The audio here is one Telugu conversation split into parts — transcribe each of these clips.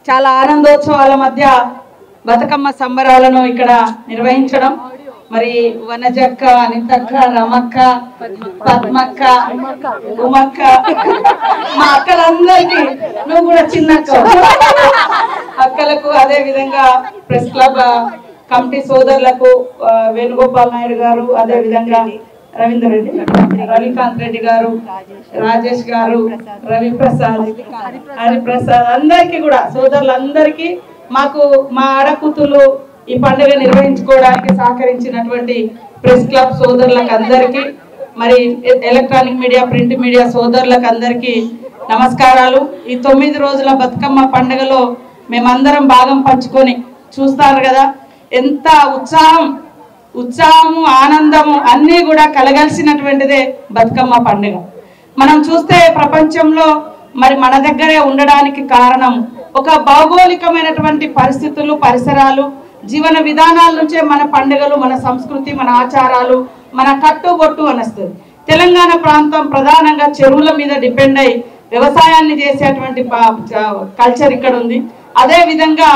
చాలా ఆనందోత్సవాల మధ్య బతుకమ్మ సంబరాలను ఇక్కడ నిర్వహించడం మరి వనజక్క, అనితక్క, రమక్క, పద్మక్క, ఉమక్క, మా అక్కలందరికీ, నువ్వు కూడా చిన్నక్క అక్కలకు, అదే విధంగా ప్రెస్ క్లబ్ కమిటీ సోదరులకు వేణుగోపాల్ నాయుడు గారు, అదే విధంగా రవీంద్ర రెడ్డి, రవికాంత్ రెడ్డి గారు, రాజేష్ గారు, రవిప్రసాద్, హరిప్రసాద్, అందరికీ కూడా సోదరులందరికీ, మాకు మా ఆడకూతులు ఈ పండుగ నిర్వహించుకోవడానికి సహకరించినటువంటి ప్రెస్ క్లబ్ సోదరులకు అందరికీ, మరి ఎలక్ట్రానిక్ మీడియా, ప్రింట్ మీడియా సోదరులకు అందరికీ నమస్కారాలు. ఈ 9 రోజుల బతుకమ్మ పండుగలో మేమందరం భాగం పంచుకొని చూస్తారు కదా, ఎంత ఉత్సాహము, ఆనందము అన్నీ కూడా కలగలిసినటువంటిదే బతుకమ్మ పండుగ. మనం చూస్తే ప్రపంచంలో మరి మన దగ్గరే ఉండడానికి కారణం ఒక భౌగోళికమైనటువంటి పరిస్థితులు, పరిసరాలు, జీవన విధానాల నుంచే మన పండుగలు, మన సంస్కృతి, మన ఆచారాలు, మన కట్టుబొట్టు అనేస్తుంది. తెలంగాణ ప్రాంతం ప్రధానంగా చెరువుల మీద డిపెండ్ అయి వ్యవసాయాన్ని చేసేటువంటి కల్చర్ ఇక్కడ ఉంది. అదే విధంగా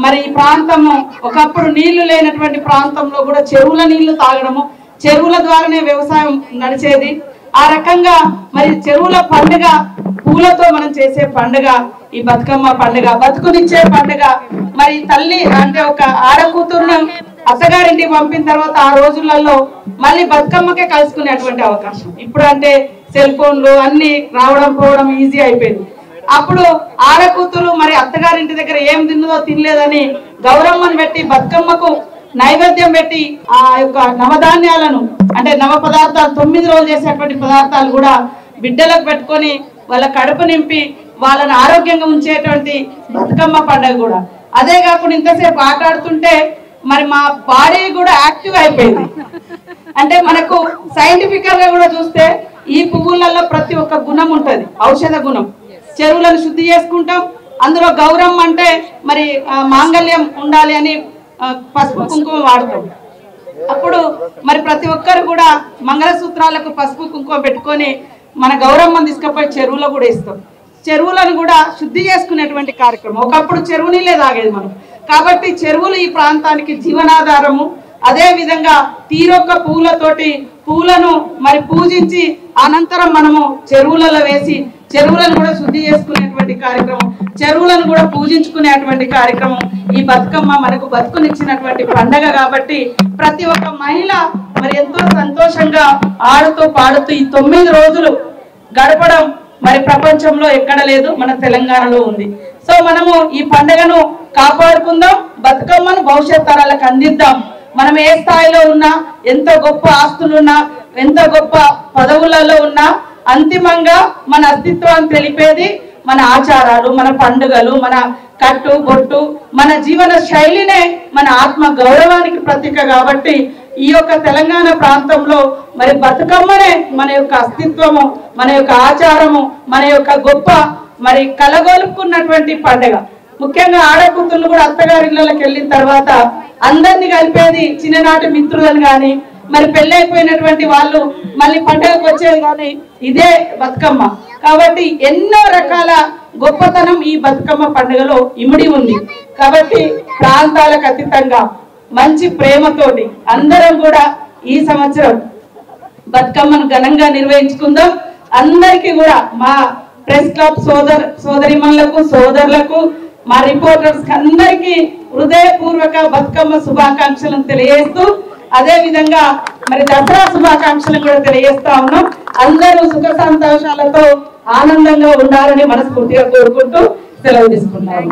మరి ఈ ప్రాంతము ఒకప్పుడు నీళ్లు లేనటువంటి ప్రాంతంలో కూడా చెరువుల నీళ్లు తాగడము, చెరువుల ద్వారానే వ్యవసాయం నడిచేది. ఆ రకంగా మరి చెరువుల పండుగ, పూలతో మనం చేసే పండుగ ఈ బతుకమ్మ పండుగ, బతుకునిచ్చే పండుగ. మరి తల్లి అంటే ఒక ఆడకూతురును అత్తగారింటికి పంపిన తర్వాత ఆ రోజులలో మళ్ళీ బతుకమ్మకే కలుసుకునేటువంటి అవకాశం. ఇప్పుడు అంటే సెల్ ఫోన్లు అన్ని రావడం పోవడం ఈజీ అయిపోయింది. అప్పుడు ఆడకూతురు మరి అత్తగారింటి దగ్గర ఏం తిన్నదో తినలేదని గౌరమ్మను పెట్టి బతుకమ్మకు నైవేద్యం పెట్టి ఆ యొక్క నవధాన్యాలను అంటే నవ పదార్థాలు 9 రోజులు చేసేటువంటి పదార్థాలు కూడా బిడ్డలకు పెట్టుకొని వాళ్ళ కడుపు నింపి వాళ్ళని ఆరోగ్యంగా ఉంచేటువంటి బతుకమ్మ పండుగ కూడా. అదే కాకుండా ఇంతసేపు ఆటాడుతుంటే మరి మా బాడీ కూడా యాక్టివ్ అయిపోయింది. అంటే మనకు సైంటిఫికల్ గా కూడా చూస్తే ఈ పువ్వులలో ప్రతి ఒక్క గుణం ఉంటది, ఔషధ గుణం. చెరువులను శుద్ధి చేసుకుంటాం, అందులో గౌరమ్మ అంటే మరి మాంగళ్యం ఉండాలి అని పసుపు కుంకుమ వాడతాం. అప్పుడు మరి ప్రతి ఒక్కరు కూడా మంగళసూత్రాలకు పసుపు కుంకుమ పెట్టుకొని మన గౌరమ్మను తీసుకుపోయి చెరువులో కూడా ఇస్తాం. చెరువులను కూడా శుద్ధి చేసుకునేటువంటి కార్యక్రమం. ఒకప్పుడు చెరువు నీళ్ళే తాగేది మనం. కాబట్టి చెరువులు ఈ ప్రాంతానికి జీవనాధారము. అదే విధంగా తీరొక్క పూలతోటి పూలను మరి పూజించి అనంతరం మనము చెరువులలో వేసి చెరువులను కూడా శుద్ధి చేసుకునేటువంటి కార్యక్రమం, చెరువులను కూడా పూజించుకునేటువంటి కార్యక్రమం. ఈ బతుకమ్మ మనకు బతుకునిచ్చినటువంటి పండగ కాబట్టి ప్రతి ఒక్క మహిళ మరి ఎంతో సంతోషంగా ఆడుతూ పాడుతూ ఈ 9 రోజులు గడపడం మరి ప్రపంచంలో ఎక్కడ లేదు, మన తెలంగాణలో ఉంది. సో మనము ఈ పండుగను కాపాడుకుందాం, బతుకమ్మను భవిష్యత్ తరాలకు అందిద్దాం. మనం ఏ స్థాయిలో ఉన్నా, ఎంత గొప్ప ఆస్తులున్నా, ఎంత గొప్ప పదవులలో ఉన్నా, అంతిమంగా మన అస్తిత్వాన్ని తెలిపేది మన ఆచారాలు, మన పండుగలు, మన కట్టు బొట్టు, మన జీవన శైలినే మన ఆత్మ గౌరవానికి ప్రతీక. కాబట్టి ఈ యొక్క తెలంగాణ ప్రాంతంలో మరి బతుకమ్మనే మన యొక్క అస్తిత్వము, మన యొక్క ఆచారము, మన యొక్క గొప్ప మరి కలగొలుపుకున్నటువంటి పండుగ. ముఖ్యంగా ఆడకూతుళ్ళు కూడా అత్తగారిళ్ళకి వెళ్ళిన తర్వాత అందరినీ కలిపేది చిన్ననాటి మిత్రులను కానీ మరి పెళ్లి అయిపోయినటువంటి వాళ్ళు మళ్ళీ పండుగకు వచ్చేది కానీ ఇదే బతుకమ్మ. కాబట్టి ఎన్నో రకాల గొప్పతనం ఈ బతుకమ్మ పండుగలో ఇమిడి ఉంది. కాబట్టి ప్రాంతాలకు అతీతంగా మంచి ప్రేమతోటి అందరం కూడా ఈ సంవత్సరం బతుకమ్మను ఘనంగా నిర్వహించుకుందాం. అందరికీ కూడా మా ప్రెస్ క్లబ్ సోదరిమణులకు, సోదరులకు, మా రిపోర్టర్స్ అందరికీ హృదయపూర్వక బతుకమ్మ శుభాకాంక్షలను తెలియజేస్తూ అదే విధంగా మరి దసరా శుభాకాంక్షలు కూడా తెలియజేస్తా ఉన్నాం. అందరూ సుఖ సంతోషాలతో ఆనందంగా ఉండాలని మనస్ఫూర్తిగా కోరుకుంటూ సెలవు తీసుకున్నాను.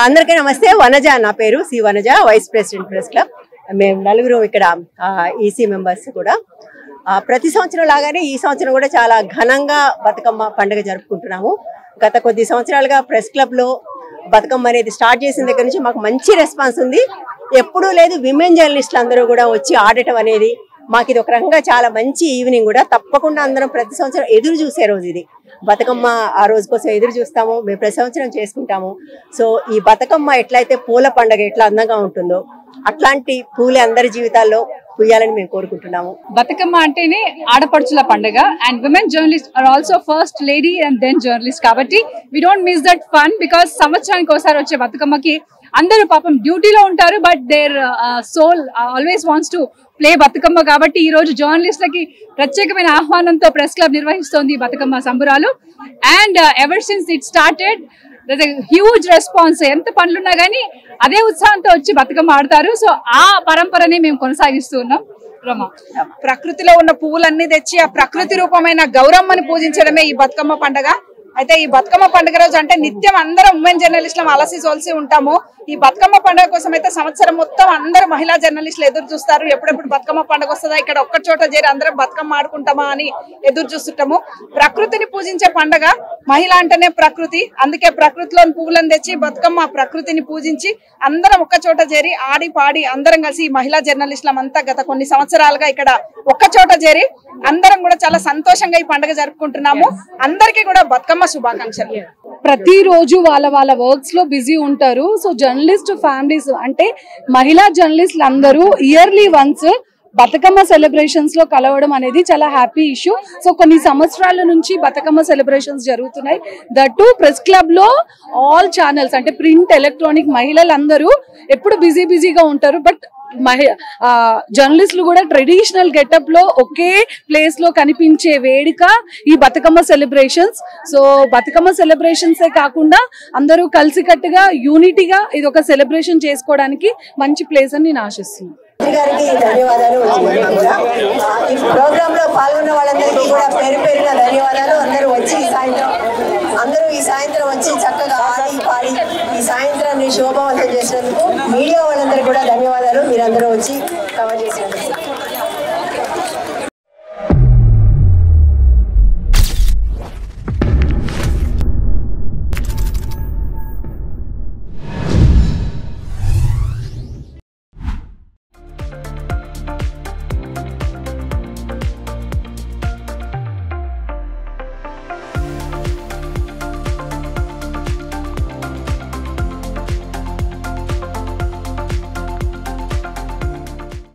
అందరికీ నమస్తే. వనజ నా పేరు, C Vanaja, vice president press club. మేము నలుగురు ఇక్కడ ఈసీ మెంబర్స్ కూడా. ప్రతి సంవత్సరం లాగానే ఈ సంవత్సరం కూడా చాలా ఘనంగా బతుకమ్మ పండుగ జరుపుకుంటున్నాము. గత కొద్ది సంవత్సరాలుగా ప్రెస్ క్లబ్ లో బతుకమ్మ అనేది స్టార్ట్ చేసిన దగ్గర నుంచి మాకు మంచి రెస్పాన్స్ ఉంది. ఎప్పుడూ లేదు, విమెన్ జర్నలిస్టులు అందరూ కూడా వచ్చి ఆడటం అనేది మాకు ఇది ఒక రకంగా చాలా మంచి ఈవినింగ్ కూడా. తప్పకుండా అందరం ప్రతి సంవత్సరం ఎదురు చూసే రోజు ఇది. బతుకమ్మ ఆ రోజు కోసం ఎదురు చూస్తాము, మేము ప్రతి సంవత్సరం చేసుకుంటాము. సో ఈ బతుకమ్మ ఎట్లయితే పూల పండుగ ఎట్లా అందంగా ఉంటుందో అట్లాంటి పూలే అందరి జీవితాల్లో పూయాలని మేము కోరుకుంటున్నాము. బతుకమ్మ అంటేనే ఆడపడుచుల పండుగ and women journalist are also first lady and then journalist కాబట్టి we don't miss that fun because సంవత్సరానికి ఒకసారి వచ్చే బతుకమ్మకి అందరూ పాపం డ్యూటీలో ఉంటారు but their soul always wants to play Bathukamma కాబట్టి ఈ రోజు జర్నలిస్టులకి ప్రత్యేకమైన ఆహ్వానంతో ప్రెస్ క్లబ్ నిర్వహిస్తోంది బతుకమ్మ సంబరాలు. And ever since it started huge response. ఎంత పనులున్నా గానీ అదే ఉత్సాహంతో వచ్చి బతుకమ్మ ఆడతారు. సో ఆ పరంపరని మేము కొనసాగిస్తూ ఉన్నాం. ప్రకృతిలో ఉన్న పువ్వులన్నీ తెచ్చి ఆ ప్రకృతి రూపమైన గౌరమ్మని పూజించడమే ఈ బతుకమ్మ పండుగ. అయితే ఈ బతుకమ్మ పండుగ రోజు అంటే నిత్యం అందరం ఉమెన్ జర్నలిస్టులు అలసి సోల్సి ఉంటాము. ఈ బతుకమ్మ పండుగ కోసం అయితే సంవత్సరం మొత్తం అందరూ మహిళా జర్నలిస్టులు ఎదురు చూస్తారు. ఎప్పుడెప్పుడు బతుకమ్మ పండుగ వస్తుందా, ఇక్కడ ఒక్క చోట చేరి అందరం బతుకమ్మ ఆడుకుంటామా అని ఎదురు చూస్తుంటాము. ప్రకృతిని పూజించే పండుగ. మహిళ అంటేనే ప్రకృతి, అందుకే ప్రకృతిలోని పువ్వులను తెచ్చి బతుకమ్మ ప్రకృతిని పూజించి అందరం ఒక్క చోట చేరి ఆడి పాడి అందరం కలిసి ఈ మహిళా జర్నలిస్టులమంతా గత కొన్ని సంవత్సరాలుగా ఇక్కడ ఒక్క చోట చేరి అందరం కూడా చాలా సంతోషంగా ఈ పండుగ జరుపుకుంటున్నాము. అందరికీ కూడా బతుకమ్మ శుభాకాంక్షలు. ప్రతిరోజు వాళ్ళ వాళ్ళ వర్క్స్ లో బిజీ ఉంటారు. సో జర్నలిస్ట్ ఫ్యామిలీస్ అంటే మహిళా జర్నలిస్టులు అందరూ ఇయర్లీ వన్స్ బతుకమ్మ సెలబ్రేషన్స్ లో కలవడం అనేది చాలా హ్యాపీ ఇష్యూ. సో కొన్ని సంవత్సరాల నుంచి బతుకమ్మ సెలబ్రేషన్స్ జరుగుతున్నాయి. దట్ టు ప్రెస్ క్లబ్ లో ఆల్ ఛానల్స్ అంటే ప్రింట్, ఎలక్ట్రానిక్ మహిళలందరూ ఎప్పుడు బిజీగా ఉంటారు. బట్ జర్నలిస్టులు కూడా ట్రెడిషనల్ గెటప్ లో ఒకే ప్లేస్ లో కనిపించే వేడుక ఈ Bathukamma celebrations. So Bathukamma celebrations కాకుండా అందరూ కలిసికట్టుగా యూనిటీగా ఇది ఒక సెలబ్రేషన్ చేసుకోవడానికి మంచి ప్లేస్ అని నేను ఆశిస్తున్నాను. ధన్యవాదాలు. ఈ ప్రోగ్రామ్ లో పాల్గొన్న వాళ్ళందరికీ కూడా పేరు పేరున ధన్యవాదాలు. అందరూ ఈ సాయంత్రం వచ్చి చక్కగా ఆడి పాడి ఈ సాయంత్రాన్ని శోభావంతం చేసినందుకు మీడియా వాళ్ళందరికీ కూడా ధన్యవాదాలు. మీరందరూ వచ్చి కవర్ చేసినందుకు.